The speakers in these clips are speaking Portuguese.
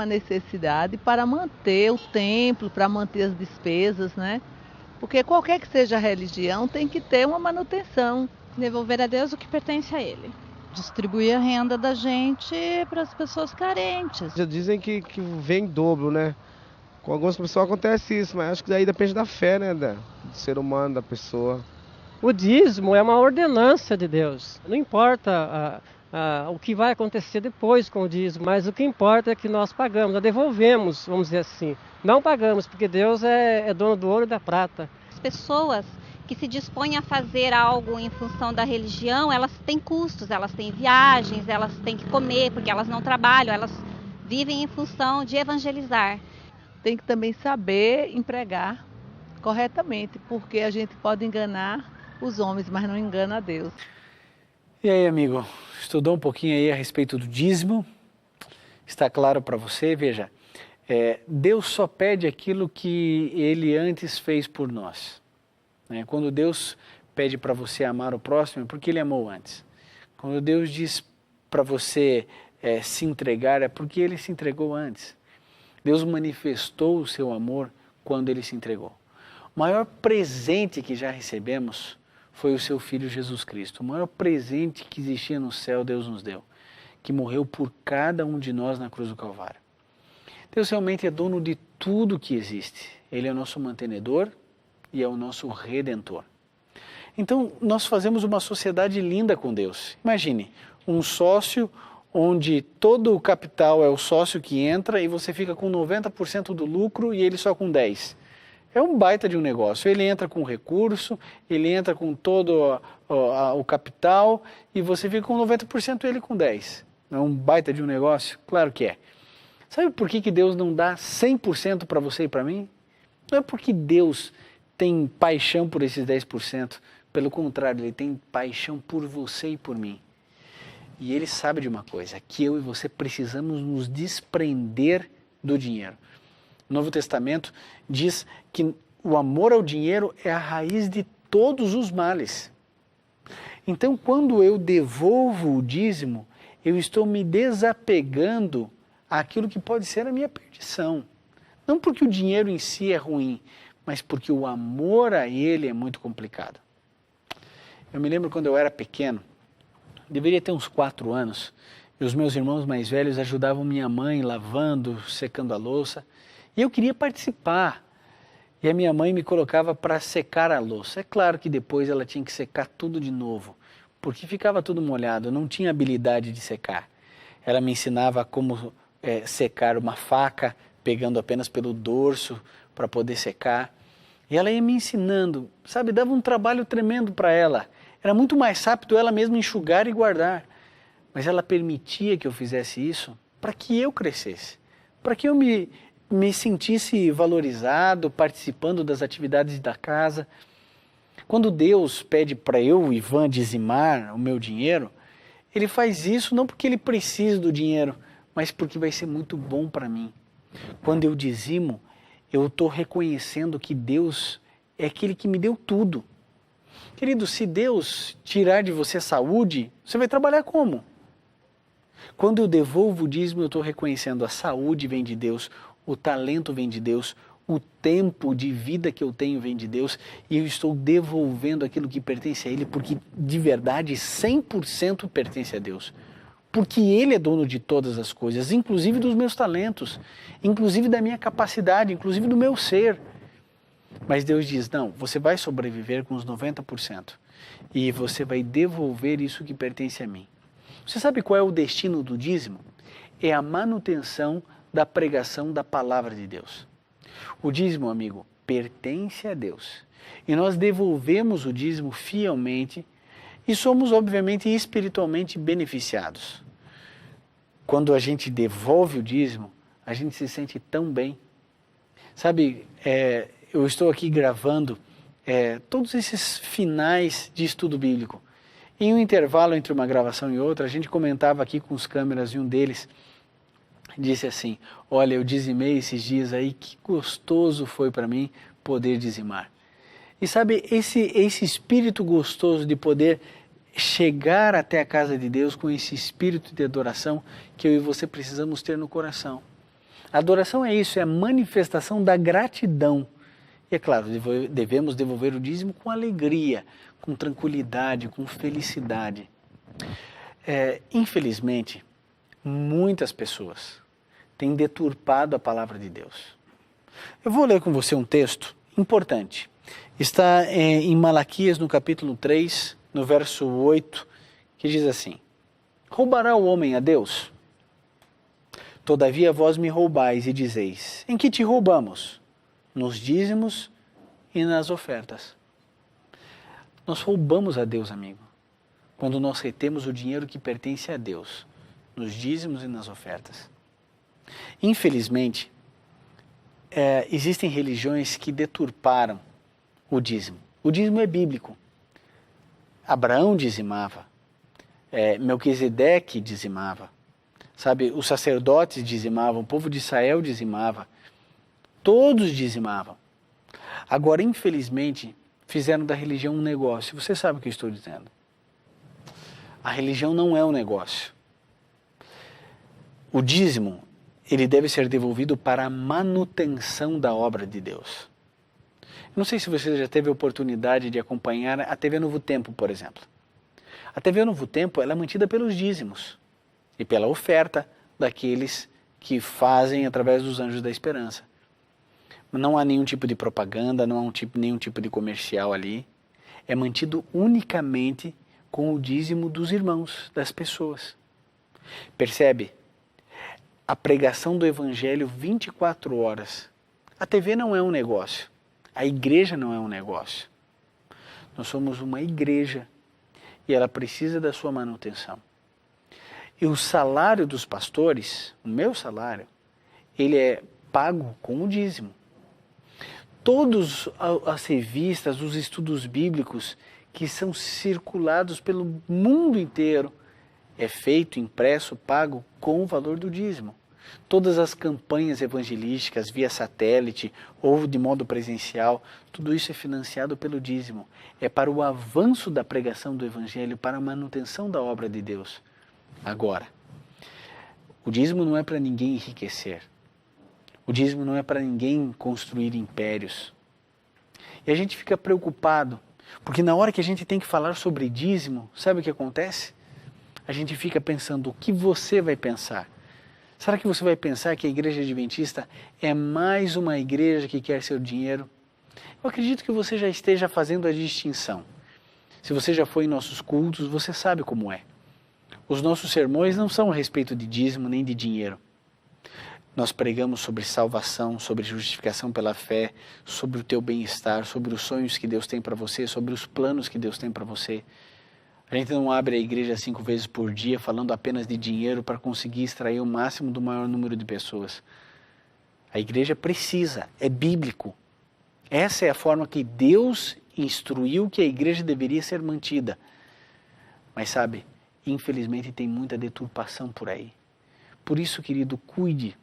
uma necessidade para manter o templo, para manter as despesas, né? Porque qualquer que seja a religião tem que ter uma manutenção. Devolver a Deus o que pertence a Ele. Distribuir a renda da gente para as pessoas carentes. Já dizem que vem em dobro, né? Com algumas pessoas acontece isso, mas acho que daí depende da fé, né? Do ser humano, da pessoa. O dízimo é uma ordenança de Deus. Não importa o que vai acontecer depois com o dízimo, mas o que importa é que nós pagamos, nós devolvemos, vamos dizer assim. Não pagamos, porque Deus é dono do ouro e da prata. As pessoas que se dispõem a fazer algo em função da religião, elas têm custos, elas têm viagens, elas têm que comer, porque elas não trabalham, elas vivem em função de evangelizar. Tem que também saber empregar corretamente, porque a gente pode enganar os homens, mas não engana a Deus. E aí, amigo, estudou um pouquinho aí a respeito do dízimo? Está claro para você? Veja, Deus só pede aquilo que Ele antes fez por nós. Quando Deus pede para você amar o próximo, é porque Ele amou antes. Quando Deus diz para você se entregar, é porque Ele se entregou antes. Deus manifestou o seu amor quando Ele se entregou. O maior presente que já recebemos foi o seu Filho Jesus Cristo. O maior presente que existia no céu, Deus nos deu, que morreu por cada um de nós na cruz do Calvário. Deus realmente é dono de tudo que existe. Ele é o nosso mantenedor e é o nosso redentor. Então, nós fazemos uma sociedade linda com Deus. Imagine, um sócio onde todo o capital é o sócio que entra e você fica com 90% do lucro e ele só com 10%. É um baita de um negócio. Ele entra com recurso, ele entra com todo o capital e você fica com 90% e ele com 10%. É um baita de um negócio? Claro que é. Sabe por que Deus não dá 100% para você e para mim? Não é porque Deus tem paixão por esses 10%. Pelo contrário, Ele tem paixão por você e por mim. E Ele sabe de uma coisa, que eu e você precisamos nos desprender do dinheiro. O Novo Testamento diz que o amor ao dinheiro é a raiz de todos os males. Então, quando eu devolvo o dízimo, eu estou me desapegando àquilo que pode ser a minha perdição. Não porque o dinheiro em si é ruim, mas porque o amor a ele é muito complicado. Eu me lembro quando eu era pequeno, deveria ter uns 4 anos, e os meus irmãos mais velhos ajudavam minha mãe lavando, secando a louça, e eu queria participar. E a minha mãe me colocava para secar a louça. É claro que depois ela tinha que secar tudo de novo, porque ficava tudo molhado, eu não tinha habilidade de secar. Ela me ensinava como secar uma faca, pegando apenas pelo dorso para poder secar. E ela ia me ensinando, sabe, dava um trabalho tremendo para ela. Era muito mais rápido ela mesma enxugar e guardar. Mas ela permitia que eu fizesse isso para que eu crescesse, para que eu me sentisse valorizado, participando das atividades da casa. Quando Deus pede para eu, Ivan, dizimar o meu dinheiro, Ele faz isso não porque Ele precisa do dinheiro, mas porque vai ser muito bom para mim. Quando eu dizimo, eu estou reconhecendo que Deus é aquele que me deu tudo. Querido, se Deus tirar de você a saúde, você vai trabalhar como? Quando eu devolvo o dízimo, eu estou reconhecendo a saúde vem de Deus, o talento vem de Deus, o tempo de vida que eu tenho vem de Deus e eu estou devolvendo aquilo que pertence a Ele, porque de verdade 100% pertence a Deus. Porque Ele é dono de todas as coisas, inclusive dos meus talentos, inclusive da minha capacidade, inclusive do meu ser. Mas Deus diz, não, você vai sobreviver com os 90% e você vai devolver isso que pertence a mim. Você sabe qual é o destino do dízimo? É a manutenção da pregação da palavra de Deus. O dízimo, amigo, pertence a Deus. E nós devolvemos o dízimo fielmente e somos, obviamente, espiritualmente beneficiados. Quando a gente devolve o dízimo, a gente se sente tão bem. Sabe, eu estou aqui gravando todos esses finais de estudo bíblico. Em um intervalo entre uma gravação e outra, a gente comentava aqui com os câmeras e um deles disse assim, olha, eu dizimei esses dias aí, que gostoso foi para mim poder dizimar. E sabe, esse espírito gostoso de poder chegar até a casa de Deus com esse espírito de adoração que eu e você precisamos ter no coração. A adoração é isso, é a manifestação da gratidão. E é claro, devemos devolver o dízimo com alegria, com tranquilidade, com felicidade. Infelizmente, muitas pessoas têm deturpado a palavra de Deus. Eu vou ler com você um texto importante. Está em Malaquias, no capítulo 3, no verso 8, que diz assim: roubará o homem a Deus? Todavia vós me roubais e dizeis: em que te roubamos? Nos dízimos e nas ofertas. Nós roubamos a Deus, amigo, quando nós retemos o dinheiro que pertence a Deus, nos dízimos e nas ofertas. Infelizmente, existem religiões que deturparam o dízimo. O dízimo é bíblico. Abraão dizimava, Melquisedeque dizimava, sabe, os sacerdotes dizimavam, o povo de Israel dizimava, todos dizimavam. Agora, infelizmente, fizeram da religião um negócio. Você sabe o que eu estou dizendo. A religião não é um negócio. O dízimo, ele deve ser devolvido para a manutenção da obra de Deus. Não sei se você já teve a oportunidade de acompanhar a TV Novo Tempo, por exemplo. A TV Novo Tempo, ela é mantida pelos dízimos e pela oferta daqueles que fazem através dos Anjos da Esperança. Não há nenhum tipo de propaganda, não há nenhum tipo de comercial ali. É mantido unicamente com o dízimo dos irmãos, das pessoas. Percebe? A pregação do Evangelho 24 horas. A TV não é um negócio. A igreja não é um negócio. Nós somos uma igreja e ela precisa da sua manutenção. E o salário dos pastores, o meu salário, ele é pago com o dízimo. Todas as revistas, os estudos bíblicos que são circulados pelo mundo inteiro, é feito, impresso, pago com o valor do dízimo. Todas as campanhas evangelísticas via satélite ou de modo presencial, tudo isso é financiado pelo dízimo. É para o avanço da pregação do Evangelho, para a manutenção da obra de Deus. Agora, o dízimo não é para ninguém enriquecer. O dízimo não é para ninguém construir impérios. E a gente fica preocupado, porque na hora que a gente tem que falar sobre dízimo, sabe o que acontece? A gente fica pensando, o que você vai pensar? Será que você vai pensar que a Igreja Adventista é mais uma igreja que quer seu dinheiro? Eu acredito que você já esteja fazendo a distinção. Se você já foi em nossos cultos, você sabe como é. Os nossos sermões não são a respeito de dízimo nem de dinheiro. Nós pregamos sobre salvação, sobre justificação pela fé, sobre o teu bem-estar, sobre os sonhos que Deus tem para você, sobre os planos que Deus tem para você. A gente não abre a igreja 5 vezes por dia falando apenas de dinheiro para conseguir extrair o máximo do maior número de pessoas. A igreja precisa, é bíblico. Essa é a forma que Deus instruiu que a igreja deveria ser mantida. Mas sabe, infelizmente tem muita deturpação por aí. Por isso, querido, cuide.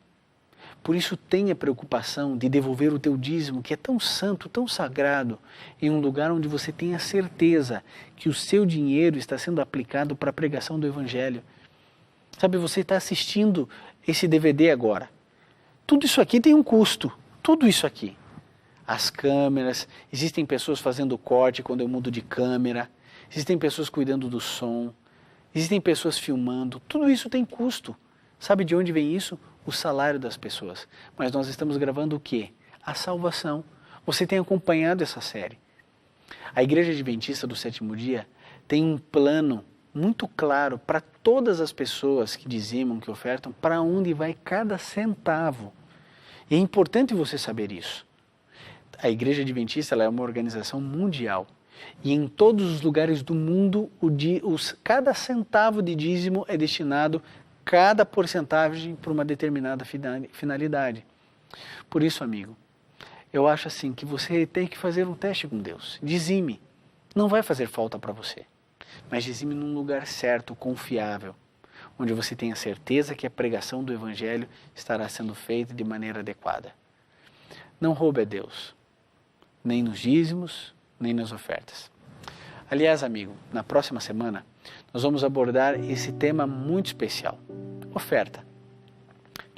Por isso tenha preocupação de devolver o teu dízimo, que é tão santo, tão sagrado, em um lugar onde você tenha certeza que o seu dinheiro está sendo aplicado para a pregação do Evangelho. Sabe, você está assistindo esse DVD agora. Tudo isso aqui tem um custo, tudo isso aqui. As câmeras, existem pessoas fazendo corte quando eu mudo de câmera, existem pessoas cuidando do som, existem pessoas filmando, tudo isso tem custo. Sabe de onde vem isso? O salário das pessoas. Mas nós estamos gravando o quê? A salvação. Você tem acompanhado essa série. A Igreja Adventista do Sétimo Dia tem um plano muito claro para todas as pessoas que dizimam, que ofertam, para onde vai cada centavo. E é importante você saber isso. A Igreja Adventista ela é uma organização mundial. E em todos os lugares do mundo, cada centavo de dízimo é destinado cada porcentagem para uma determinada finalidade. Por isso, amigo, eu acho assim que você tem que fazer um teste com Deus. Dizime. Não vai fazer falta para você. Mas dizime num lugar certo, confiável, onde você tenha certeza que a pregação do Evangelho estará sendo feita de maneira adequada. Não roube a Deus, nem nos dízimos, nem nas ofertas. Aliás, amigo, na próxima semana, nós vamos abordar esse tema muito especial, oferta.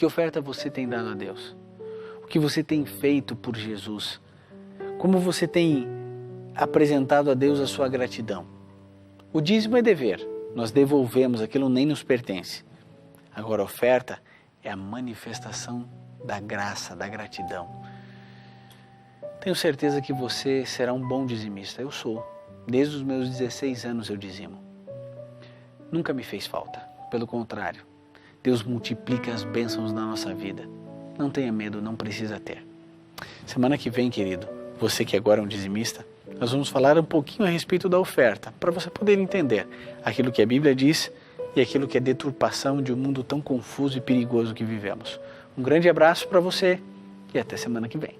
Que oferta você tem dado a Deus? O que você tem feito por Jesus? Como você tem apresentado a Deus a sua gratidão? O dízimo é dever, nós devolvemos, aquilo nem nos pertence. Agora a oferta é a manifestação da graça, da gratidão. Tenho certeza que você será um bom dizimista. Eu sou. Desde os meus 16 anos eu dizimo. Nunca me fez falta. Pelo contrário, Deus multiplica as bênçãos na nossa vida. Não tenha medo, não precisa ter. Semana que vem, querido, você que agora é um dizimista, nós vamos falar um pouquinho a respeito da oferta, para você poder entender aquilo que a Bíblia diz e aquilo que é deturpação de um mundo tão confuso e perigoso que vivemos. Um grande abraço para você e até semana que vem.